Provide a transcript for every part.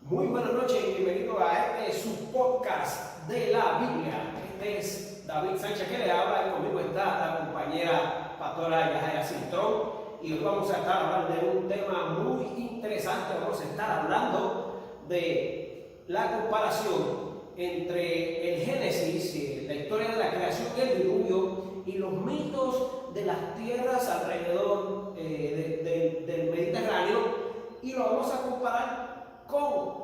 Muy buenas noches y bienvenido a su podcast de la Biblia. Este es David Sánchez que le habla y conmigo está la compañera pastora Yajaira Cintrón y hoy vamos a estar hablando de un tema muy interesante. Vamos a estar hablando de la comparación entre el Génesis, la historia de la creación y el diluvio y los mitos de las tierras alrededor del Mediterráneo, y lo vamos a comparar con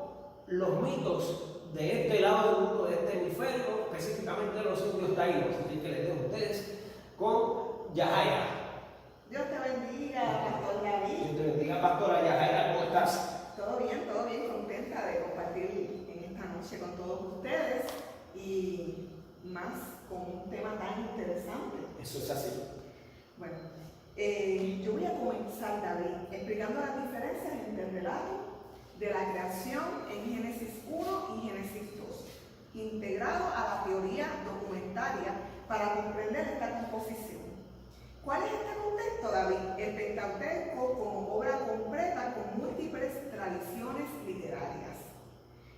los mitos de este lado del mundo, de este hemisferio, específicamente los indios taínos. Así que les dejo a ustedes con Yajaira. Dios te bendiga, Pastor David. Dios te bendiga, pastora Yajaira, ¿cómo estás? Todo bien, contenta de compartir en esta noche con todos ustedes y más con un tema tan interesante. Eso es así. Bueno, yo voy a comenzar, David, explicando las diferencias entre el relato de la creación en Génesis 1 y Génesis 2, integrado a la teoría documentaria para comprender esta composición. ¿Cuál es este contexto, David? El Pentateuco como obra completa con múltiples tradiciones literarias.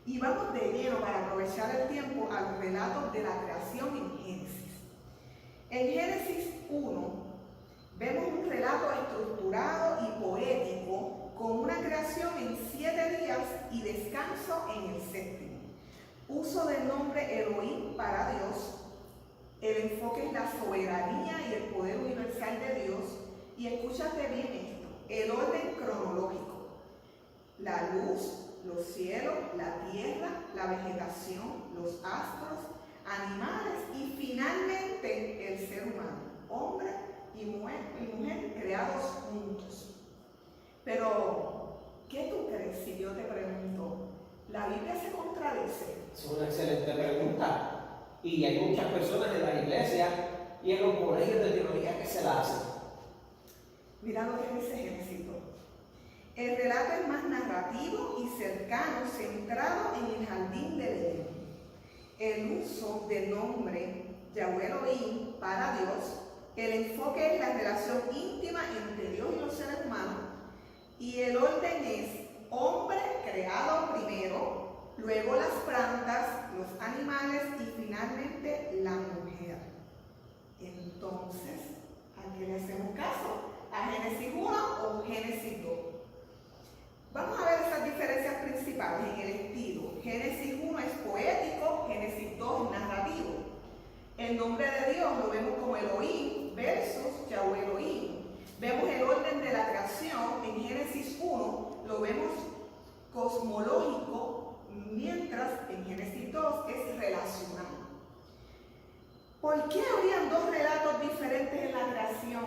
Y vamos de lleno para aprovechar el tiempo a los relatos de la creación en Génesis. En Génesis 1 vemos un relato estructurado y poético con una creación en 7 días y descanso en el séptimo. Uso del nombre Elohim para Dios. El enfoque es la soberanía y el poder universal de Dios. Y escúchate bien esto, el orden cronológico. La luz, los cielos, la tierra, la vegetación, los astros, animales y finalmente el ser humano, hombre y mujer creados juntos. Pero, ¿qué tú crees si yo te pregunto? ¿La Biblia se contradice? Es una excelente pregunta. Y hay muchas personas en la iglesia y en los colegios de teología que se la hacen. Mira lo que dice Génesis 2. El relato es más narrativo y cercano, centrado en el jardín del Edén. El uso del nombre Yahweh Elohim para Dios, el enfoque es la relación íntima entre Dios y los seres humanos, y el orden es hombre creado primero, luego las plantas, los animales y finalmente la mujer. Entonces, ¿a qué le hacemos caso? ¿A Génesis 1 o Génesis 2? Vamos a ver esas diferencias principales en el estilo. Génesis 1 es poético, Génesis 2 es narrativo. El nombre de Dios lo vemos como Elohim versus Yahweh Elohim. Vemos el orden de la creación en Génesis 1, lo vemos cosmológico, mientras en Génesis 2 es relacional. ¿Por qué habrían dos relatos diferentes en la creación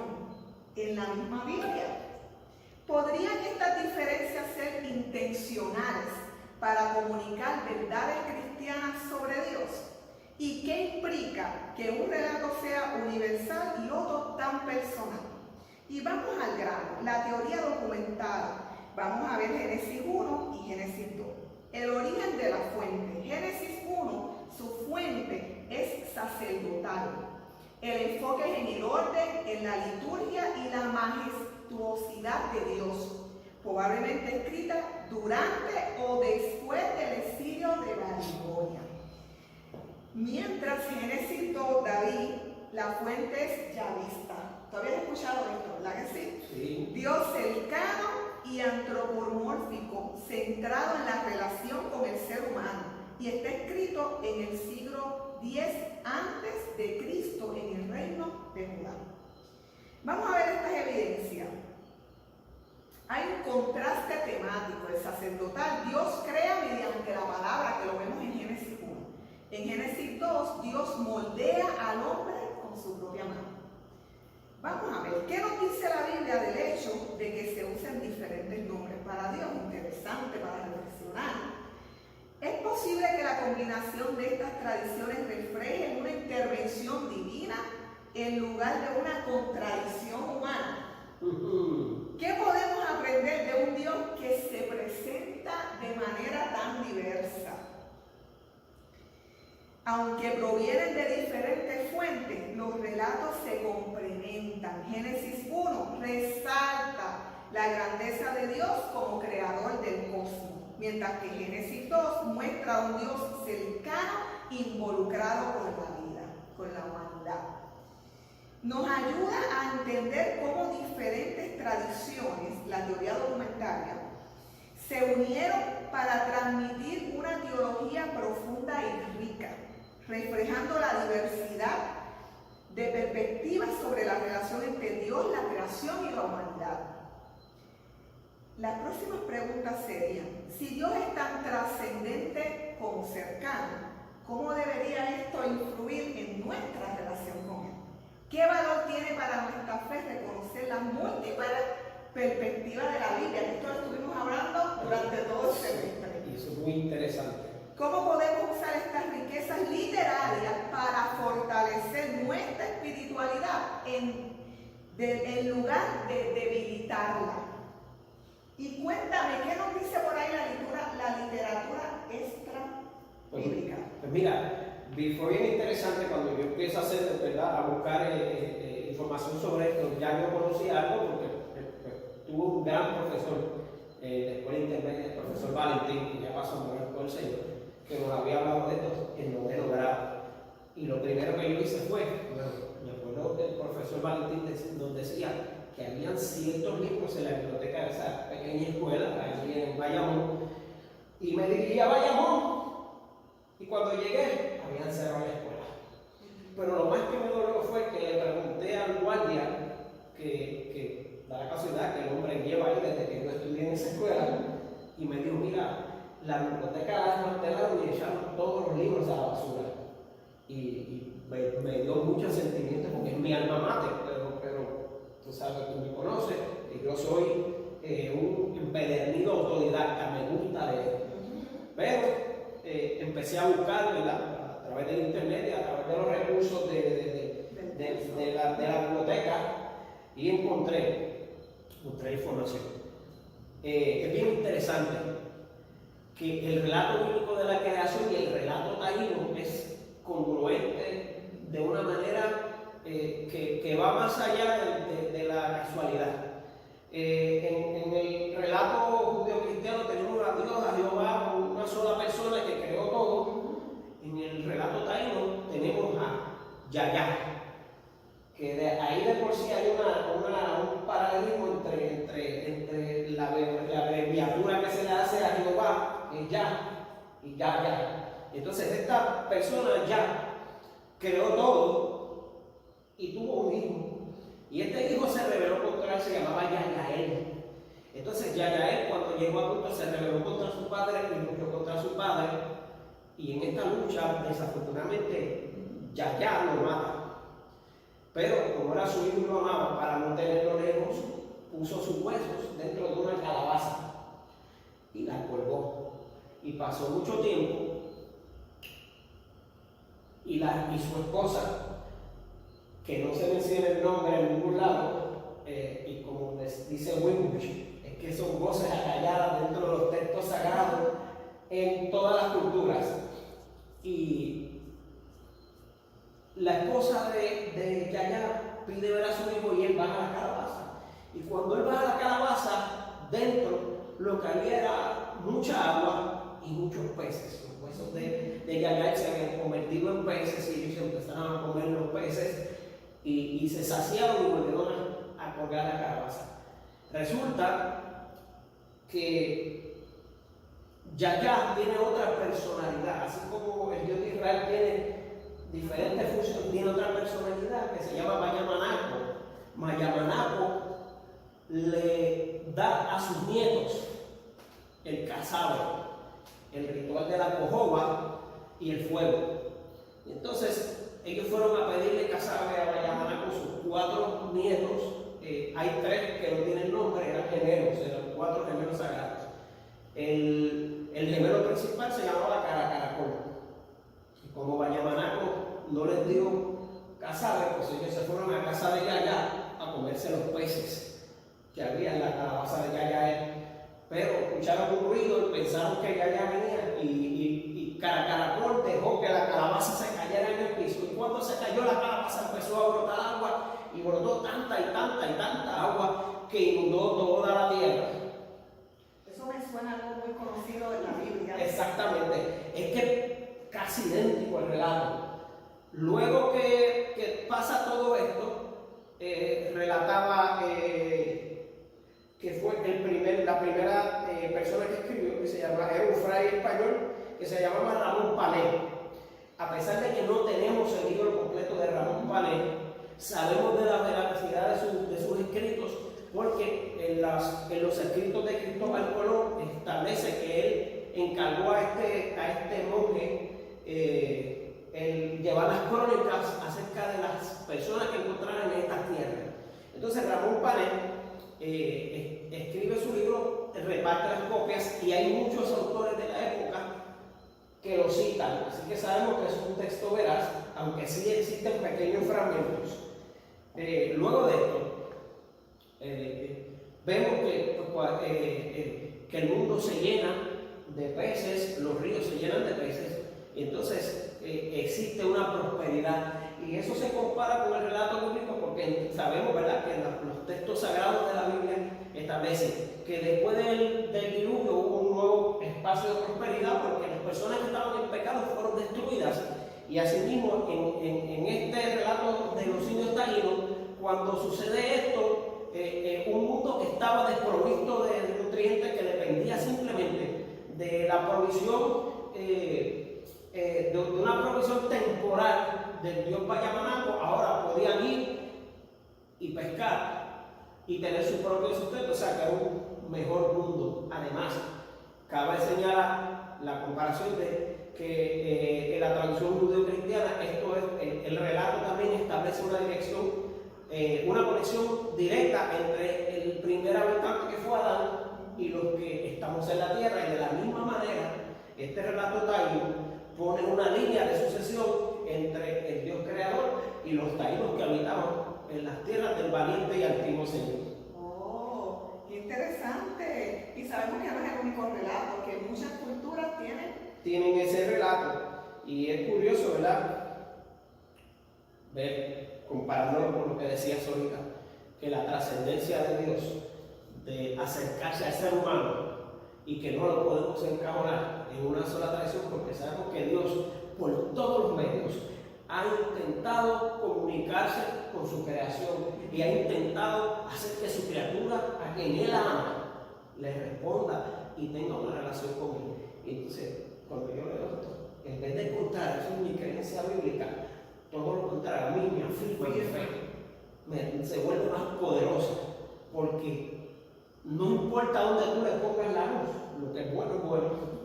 en la misma Biblia? ¿Podrían estas diferencias ser intencionales para comunicar verdades cristianas sobre Dios? ¿Y qué implica que un relato sea universal y otro tan personal? Y vamos al grano, la teoría documentada. Vamos a ver Génesis 1 y Génesis 2. El origen de la fuente. Génesis 1, su fuente es sacerdotal. El enfoque es en el orden, en la liturgia y la majestuosidad de Dios, probablemente escrita durante o después del exilio de Babilonia. Mientras Génesis 2, David, la fuente es yavista. ¿Tú habías escuchado esto, verdad que sí? Sí. Dios cercano y antropomórfico, centrado en la relación con el ser humano, y está escrito en el siglo X antes de Cristo en el reino de Judá. Vamos a ver estas evidencias. Hay un contraste temático. El sacerdotal, Dios crea mediante la palabra, que lo vemos en Génesis 1. En Génesis 2, Dios moldea al hombre con su propia mano. Vamos a ver, ¿qué nos dice la Biblia del hecho de que se usen diferentes nombres para Dios? Interesante para reflexionar. ¿Es posible que la combinación de estas tradiciones refleje una intervención divina en lugar de una contradicción humana? ¿Qué podemos aprender de un Dios que se presenta de manera tan diversa? Aunque provienen de diferentes fuentes, los relatos se complementan. Génesis 1 resalta la grandeza de Dios como creador del cosmos. mientras que Génesis 2 muestra a un Dios cercano, involucrado con la vida, con la humanidad. Nos ayuda a entender cómo diferentes tradiciones, la teoría documentaria, se unieron para transmitir una teología profunda y rica, reflejando la diversidad de perspectivas sobre la relación entre Dios, la creación y la humanidad. Las próximas preguntas serían: si Dios es tan trascendente como cercano, ¿cómo debería esto influir en nuestra relación con Él? ¿Qué valor tiene para nuestra fe reconocer las múltiples perspectivas de la Biblia? Esto lo estuvimos hablando durante todo el semestre. Y eso es muy interesante. ¿Cómo podemos usar estas riquezas literarias para fortalecer nuestra espiritualidad en lugar de debilitarla? Y cuéntame, ¿qué nos dice por ahí la literatura extra bíblica? Pues mira, fue bien interesante cuando yo empiezo a hacer, ¿verdad?, a buscar información sobre esto. Ya yo conocí algo porque tuve un gran profesor de escuela intermedia, el profesor Valentín, que ya pasó por el Señor, que nos había hablado de esto en noveno grado. Y lo primero que yo hice fue, me acuerdo que el profesor Valentín nos decía que habían ciertos libros en la biblioteca de esa pequeña escuela, allí en Bayamón, y me dirigí a Bayamón, y cuando llegué, habían cerrado la escuela. Pero lo más que me dolió fue que le pregunté al guardia, que da la casualidad que el hombre lleva ahí desde que yo estudié en esa escuela, y me dijo: mira, la biblioteca la desmantelaron y echaron todos los libros a la basura. Y me dio mucho sentimiento porque es mi alma mater, pero tú sabes, tú me conoces, que yo soy un empedernido autodidacta, me gusta leer. Pero empecé a buscar, ¿verdad?, a través del internet y a través de los recursos de la biblioteca, y encontré información. Es bien interesante que el relato bíblico de la creación y el relato taíno es congruente de una manera que va más allá de la casualidad. En el relato judío-cristiano tenemos a Dios, a Jehová, una sola persona que creó todo. En el relato taíno tenemos a Yahya, que de ahí de por sí hay un paralelismo entre la abreviatura que se le hace a Jehová, que es Yah, y Yahya. Entonces esta persona ya creó todo y tuvo un hijo. Y este hijo se rebeló contra él, se llamaba Yayael. Entonces Yayael, cuando llegó a punto, se rebeló contra su padre y luchó contra su padre. Y en esta lucha, desafortunadamente, Yaya lo mata. Pero como era su hijo y lo amaba, para no tenerlo lejos, puso sus huesos dentro de una calabaza y la colgó. Y pasó mucho tiempo y su esposa, que no se menciona el nombre en ningún lado, y como les dice Winbush, es que son voces acalladas dentro de los textos sagrados en todas las culturas. Y la esposa de Yaya pide ver a su hijo y él baja a la calabaza. Y cuando él baja a la calabaza, dentro lo que había era mucha agua y muchos peces. Los huesos de Yaya se habían convertido en peces y ellos empezaron a comer los peces y se saciaron y volvieron a colgar la calabaza. Resulta que Yaya tiene otra personalidad, así como el Dios de Israel tiene diferentes funciones, tiene otra personalidad que se llama Mayamanaco. Mayamanaco le da a sus nietos el casado, el ritual de la cojoba y el fuego. Y entonces ellos fueron a pedirle casabe a Mayamanaco sus 4 nietos. Hay 3 que no tienen nombre, eran gemelos, eran 4 gemelos sagrados. El gemelo principal se llamaba Caracaracol. Y como Mayamanaco no les dio casabe, pues ellos se fueron a casa de Yaya a comerse los peces que había en la calabaza de Yaya. Pero escucharon un ruido y pensaron que Yaya venía y Caracaracol dejó que la calabaza se cayera en el piso. Y cuando se cayó la calabaza empezó a brotar agua y brotó tanta y tanta y tanta agua que inundó toda la tierra. Eso me suena algo muy conocido es que casi idéntico el relato. Luego que pasa todo esto, relataba que fue la primera persona que escribió, que se llama, era un fray español que se llamaba Ramón Pané. A pesar de que no tenemos el libro completo de Ramón Pané, sabemos de la veracidad de sus escritos, porque en los escritos de Cristóbal Colón establece que él encargó a este monje el llevar las crónicas acerca de las personas que encontraran en estas tierras. Entonces Ramón Pané escribe su libro, reparte las copias, y hay muchos autores de la época que lo citan, así que sabemos que es un texto veraz, aunque sí existen pequeños fragmentos. Luego de esto, vemos que el mundo se llena de peces, los ríos se llenan de peces, y entonces existe una prosperidad. Y eso se compara con el relato bíblico, porque sabemos, ¿verdad?, que los textos sagrados de la Biblia establecen que después del diluvio hubo un nuevo espacio de prosperidad, porque las personas que estaban en pecado fueron destruidas. Y asimismo, en este relato de los indios taínos, cuando sucede esto, un mundo que estaba desprovisto de nutrientes, que dependía simplemente de la provisión, de una provisión temporal del dios Payamanango, ahora podían ir y pescar y tener su propio sustento, o sea que era un mejor mundo. Además, cabe señalar la comparación de que en la tradición judeo-cristiana, esto es, el relato también establece una dirección, una conexión directa entre el primer habitante que fue Adán y los que estamos en la tierra, y de la misma manera este relato taíno pone una línea de sucesión entre el Dios creador y los taínos que habitaban en las tierras del valiente y altivo Señor. ¡Oh, qué interesante! Y sabemos que no es el único relato, que muchas culturas tienen ese relato, y es curioso, ¿verdad?, ver, comparándolo con lo que decías ahorita, que la trascendencia de Dios, de acercarse al ser humano, y que no lo podemos encajonar en una sola tradición, porque sabemos que Dios, por todos los medios, ha intentado comunicarse con su creación y ha intentado hacer que su criatura, a quien Él ama, le responda y tenga una relación con Él. Y entonces, cuando yo leo esto, en vez de contar, eso es mi creencia bíblica, todo lo contrario, a mí me afirma mi fe, se vuelve más poderosa, porque no importa dónde tú le pongas la luz, lo que es bueno es bueno.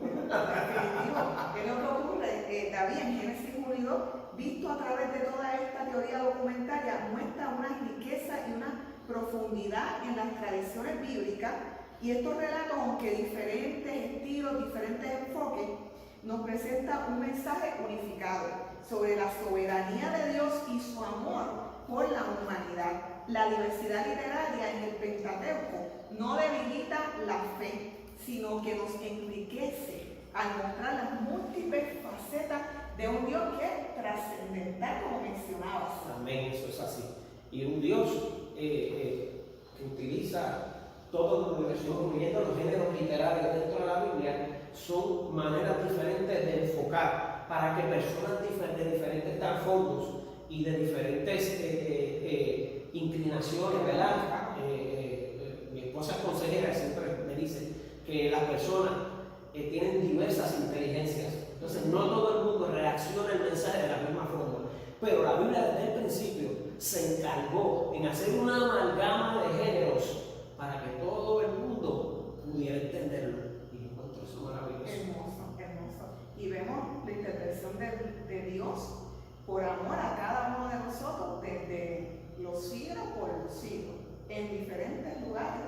Es lo que ocurre, David, en Génesis 1:2, visto a través de toda esta teoría documentaria, muestra una riqueza y una profundidad en las tradiciones bíblicas, y estos relatos, aunque diferentes estilos, diferentes enfoques, nos presenta un mensaje unificado sobre la soberanía de Dios y su amor por la humanidad. La diversidad literaria en el Pentateuco no debilita la fe, sino que nos enriquece al mostrar las múltiples facetas de un Dios que es trascendental, como mencionabas. Amén, eso es así. Y un Dios que utiliza todo lo que estamos incluyendo los géneros literarios dentro de la Biblia, son maneras diferentes de enfocar para que personas de diferentes trasfondos y de diferentes inclinaciones, ¿verdad? Mi esposa es consejera, siempre me dice que las personas tienen diversas inteligencias, entonces no todo el mundo reacciona al mensaje de la misma forma, pero la Biblia desde el principio se encargó en hacer una amalgama de géneros para que todo el mundo pudiera entenderlo, y encuentro eso maravilloso. Hermoso, hermoso. Y vemos la intervención de Dios por amor a cada uno de nosotros desde los siglos por los siglos, en diferentes lugares,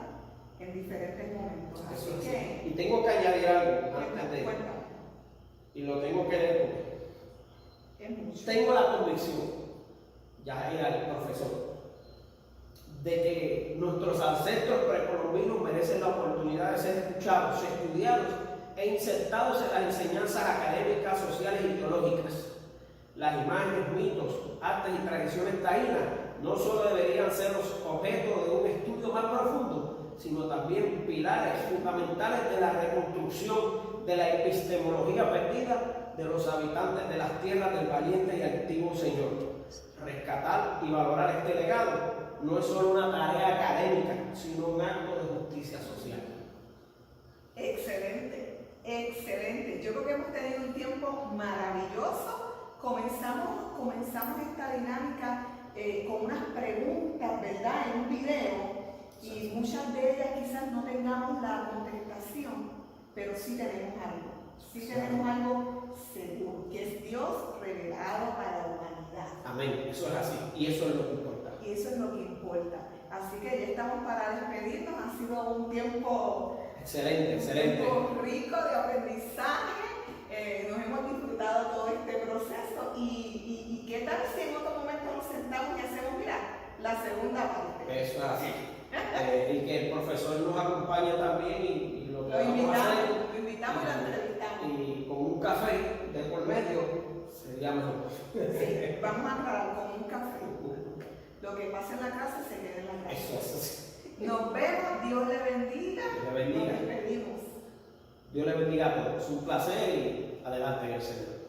en diferentes momentos. Así que, y tengo que añadir algo antes de, y lo tengo que leer porque tengo la convicción, ya era el profesor, de que nuestros ancestros precolombinos merecen la oportunidad de ser escuchados, estudiados e insertados en las enseñanzas académicas, sociales y teológicas. Las imágenes, mitos, artes y tradiciones taínas no solo deberían ser los objetos de un estudio más profundo, sino también pilares fundamentales de la reconstrucción de la epistemología perdida de los habitantes de las tierras del valiente y altivo Señor. Rescatar y valorar este legado no es solo una tarea académica, sino un acto de justicia social. Excelente, excelente. Yo creo que hemos tenido un tiempo maravilloso. Comenzamos esta dinámica con unas preguntas, ¿verdad? En un video, y muchas de ellas quizás no tengamos la contestación, pero sí tenemos algo. Sí tenemos algo seguro, que es Dios revelado para la humanidad. Amén, eso es así, y eso es lo que importa. Y eso es lo que importa. Así que ya estamos para despedirnos. Ha sido un tiempo excelente, excelente. Un tiempo rico de aprendizaje. Nos hemos disfrutado todo este proceso. Y qué tal si en otro momento nos sentamos y hacemos, mira, la segunda parte. Eso es así. Y que el profesor nos acompañe también y lo que vamos a hacer. Lo invitamos y lo entrevistamos. Y con un café de por medio sería mejor. Sí, vamos a aclarar con un café. Lo que pasa en la casa se queda en la casa. Eso es así. Nos vemos, Dios le bendiga. Dios le bendiga. Nos despedimos. Dios le bendiga a todos. Es un placer y adelante en el Señor.